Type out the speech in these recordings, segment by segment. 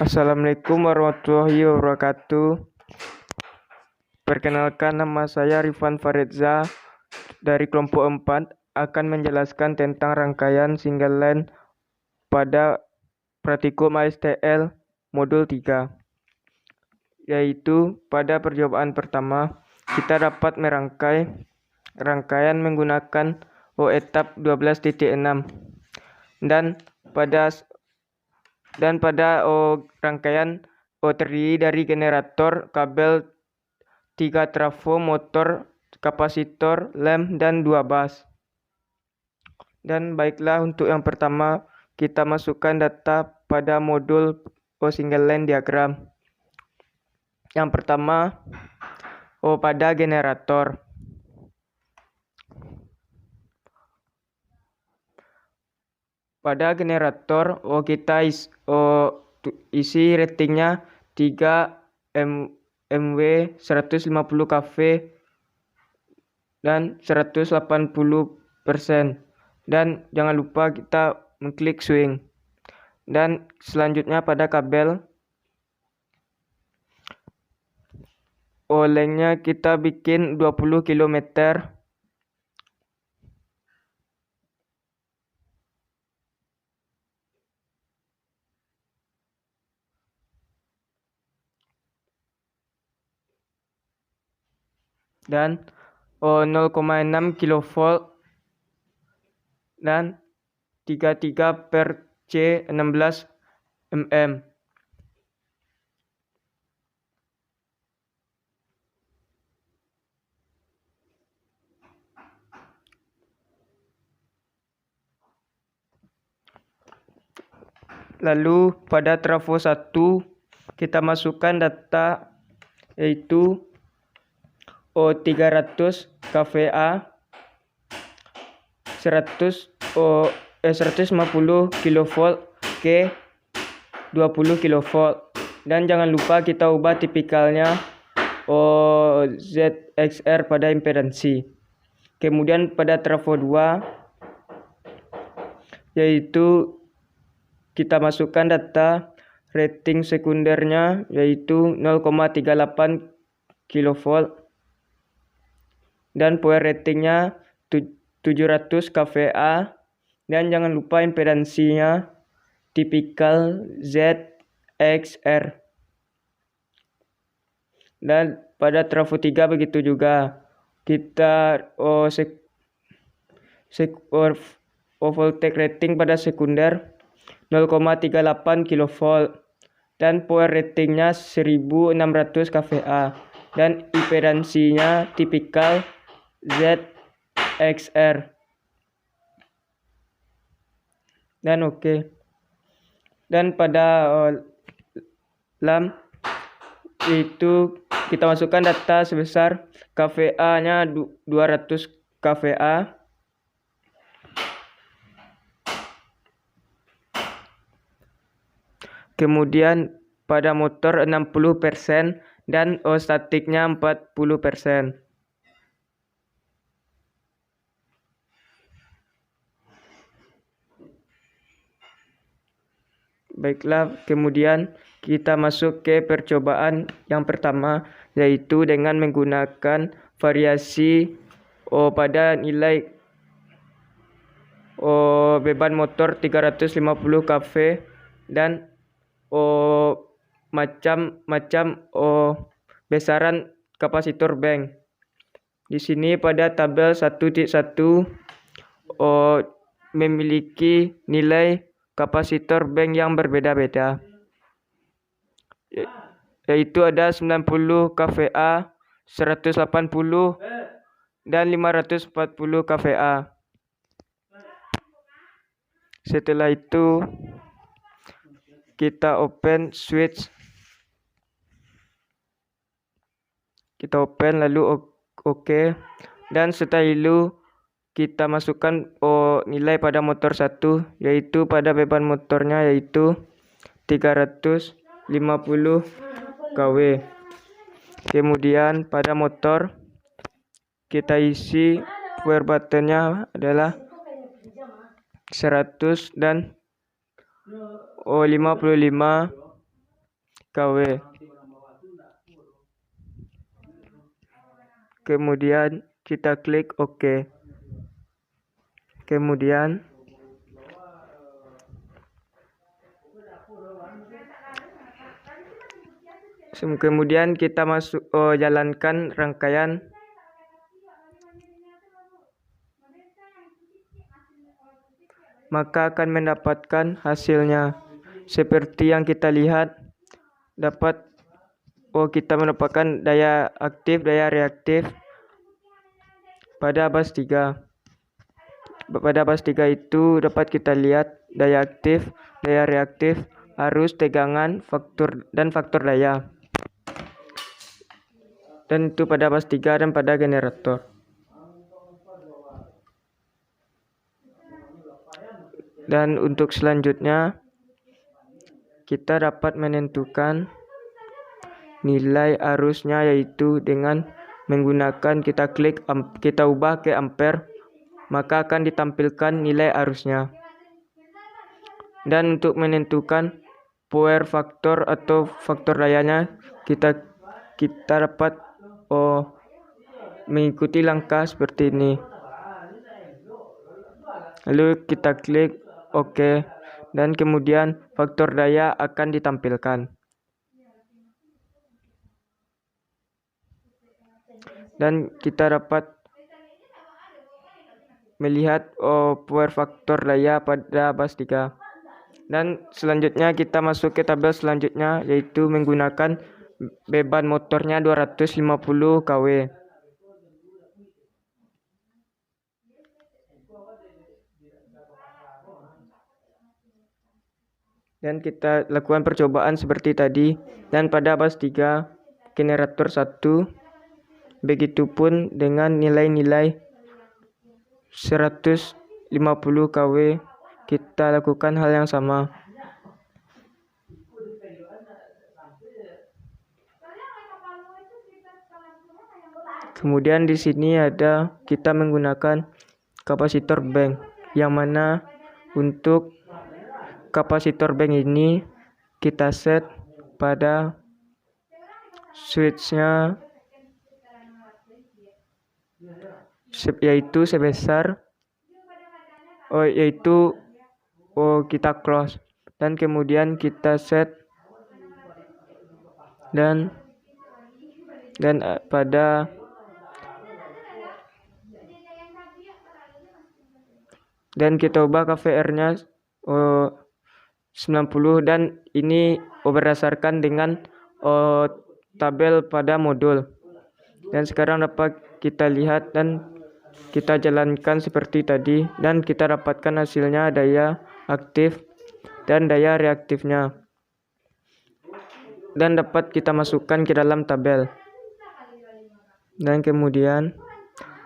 Assalamualaikum warahmatullahi wabarakatuh. Perkenalkan, nama saya Rifan Faridza dari kelompok 4 akan menjelaskan tentang rangkaian single line pada praktikum ASTL modul 3. Yaitu pada percobaan pertama kita dapat merangkai rangkaian menggunakan etap 12.6 dan pada rangkaian terdiri dari generator, kabel, 3 trafo, motor, kapasitor, lem, dan 2 bus. Dan baiklah, untuk yang pertama kita masukkan data pada modul single line diagram. Yang pertama pada generator. Pada generator kita isi ratingnya 3 MW 150 kV dan 180%. Dan jangan lupa kita mengklik swing. Dan selanjutnya pada kabel, lengthnya kita bikin 20 km. Dan 0,6 kV dan 33 per C 16 mm. Lalu pada trafo 1 kita masukkan data yaitu 300 kVA 150 kV ke 20 kV. Dan jangan lupa kita ubah tipikalnya ZXR pada impedansi. Kemudian pada trafo 2 yaitu kita masukkan data rating sekundernya yaitu 0,38 kV dan power ratingnya 700 kVA, dan jangan lupa impedansinya tipikal ZXR. Dan pada trafo 3 begitu juga, kita voltage rating pada sekunder 0,38 kV dan power ratingnya 1600 kVA dan impedansinya tipikal ZXR. Dan oke. Dan pada lam itu kita masukkan data sebesar kVA-nya 200 kVA. Kemudian pada motor 60% dan statiknya 40%. Baiklah, kemudian kita masuk ke percobaan yang pertama, yaitu dengan menggunakan variasi pada nilai beban motor 350 kV dan macam besaran kapasitor bank. Di sini pada tabel 1.1 memiliki nilai kapasitor bank yang berbeda-beda, yaitu ada 90 kVA, 180 dan 540 kVA. Setelah itu kita open switch, kita open lalu oke. Dan setelah itu kita masukkan nilai pada motor 1, yaitu pada beban motornya yaitu 350 kW. Kemudian pada motor kita isi power buttonnya adalah 100 dan 55 kW. Kemudian kita klik OK. Kemudian kita jalankan rangkaian. Maka akan mendapatkan hasilnya seperti yang kita lihat. Kita mendapatkan daya aktif, daya reaktif pada bus 3. Pada bus 3 itu dapat kita lihat daya aktif, daya reaktif, arus, tegangan, faktor daya. Dan itu pada bus 3 dan pada generator. Dan untuk selanjutnya kita dapat menentukan nilai arusnya, yaitu dengan menggunakan kita ubah ke ampere, maka akan ditampilkan nilai arusnya. Dan untuk menentukan power factor atau faktor dayanya, kita dapat mengikuti langkah seperti ini. Lalu kita klik OK, dan kemudian faktor daya akan ditampilkan. Dan kita dapat melihat power faktor daya pada bus 3. Dan selanjutnya kita masuk ke tabel selanjutnya, yaitu menggunakan beban motornya 250 kW. Dan kita lakukan percobaan seperti tadi. Dan pada bus 3 generator 1, begitupun dengan nilai-nilai 150 kW, kita lakukan hal yang sama. Kemudian di sini kita menggunakan kapasitor bank, yang mana untuk kapasitor bank ini kita set pada switch-nya, yaitu sebesar kita close, dan kemudian kita set dan kita ubah KVR-nya 90, dan ini berdasarkan dengan tabel pada modul. Dan sekarang dapat kita lihat dan kita jalankan seperti tadi, dan kita dapatkan hasilnya daya aktif dan daya reaktifnya, dan dapat kita masukkan ke dalam tabel. Dan kemudian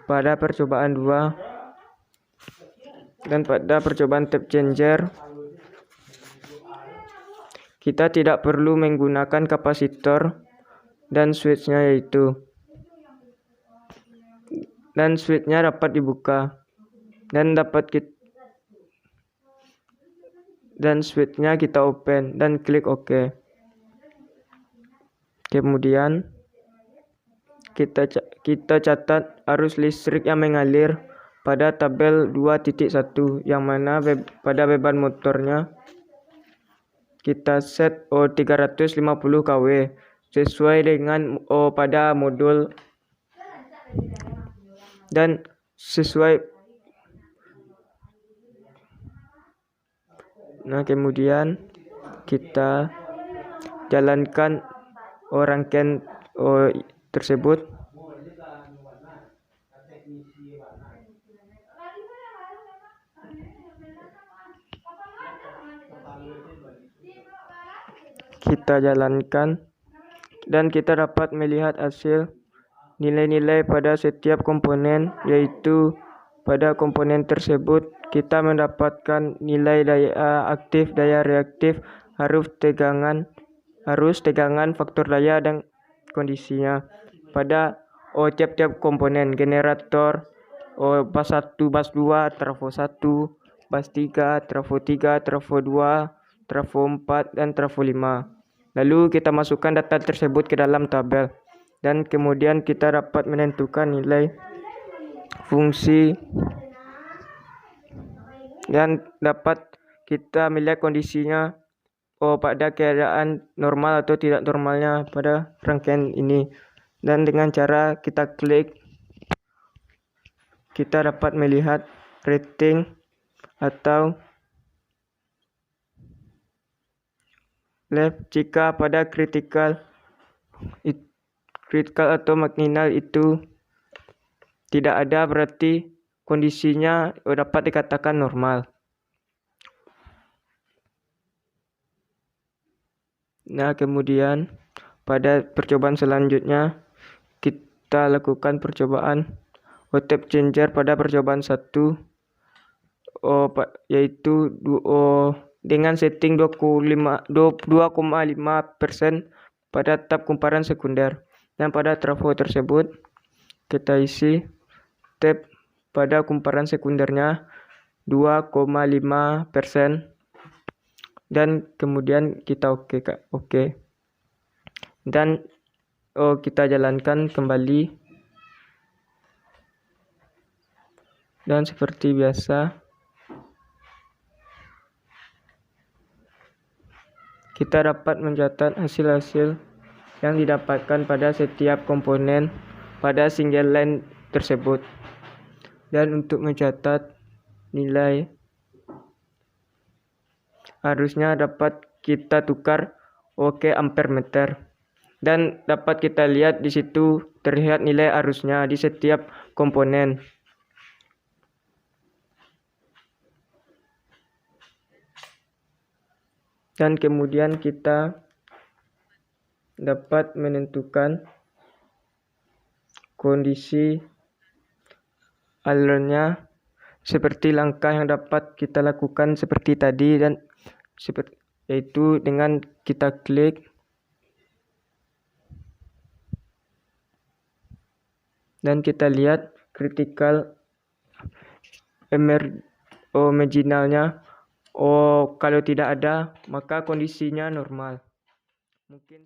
pada percobaan 2 dan pada percobaan tape changer, kita tidak perlu menggunakan kapasitor dan switch-nya, dan switch-nya dapat dibuka dan switch-nya kita open dan klik OK. Kemudian kita catat arus listrik yang mengalir pada tabel 2.1, yang mana pada beban motornya kita set 350 kW sesuai dengan pada modul, dan kemudian kita jalankan rangkaian tersebut. Kita jalankan dan kita dapat melihat hasil nilai-nilai pada setiap komponen, yaitu pada komponen tersebut kita mendapatkan nilai daya aktif, daya reaktif, arus, tegangan, faktor daya, dan kondisinya pada tiap-tiap komponen: generator, bus 1, bus 2, trafo 1, bus 3, trafo 3, trafo 2, trafo 4, dan trafo 5. Lalu kita masukkan data tersebut ke dalam tabel. Dan kemudian kita dapat menentukan nilai fungsi dan dapat kita melihat kondisinya pada keadaan normal atau tidak normalnya pada rangkaian ini. Dan dengan cara kita klik, kita dapat melihat rating atau left. Jika pada critical atau marginal itu tidak ada, berarti kondisinya dapat dikatakan normal. Nah, kemudian pada percobaan selanjutnya kita lakukan percobaan OTEP changer pada percobaan 1, yaitu dengan setting 2,5% pada tab kumparan sekunder. Dan pada trafo tersebut kita isi tab pada kumparan sekundernya 2,5%. Dan kemudian kita oke. Dan kita jalankan kembali. Dan seperti biasa kita dapat mencatat hasil-hasil yang didapatkan pada setiap komponen pada single line tersebut. Dan untuk mencatat nilai harusnya dapat kita tukar ampere meter. Dan dapat kita lihat di situ terlihat nilai arusnya di setiap komponen. Dan kemudian kita dapat menentukan kondisi alurnya seperti langkah yang dapat kita lakukan seperti tadi, dan yaitu dengan kita klik dan kita lihat critical marginalnya. Kalau tidak ada, maka kondisinya normal. Mungkin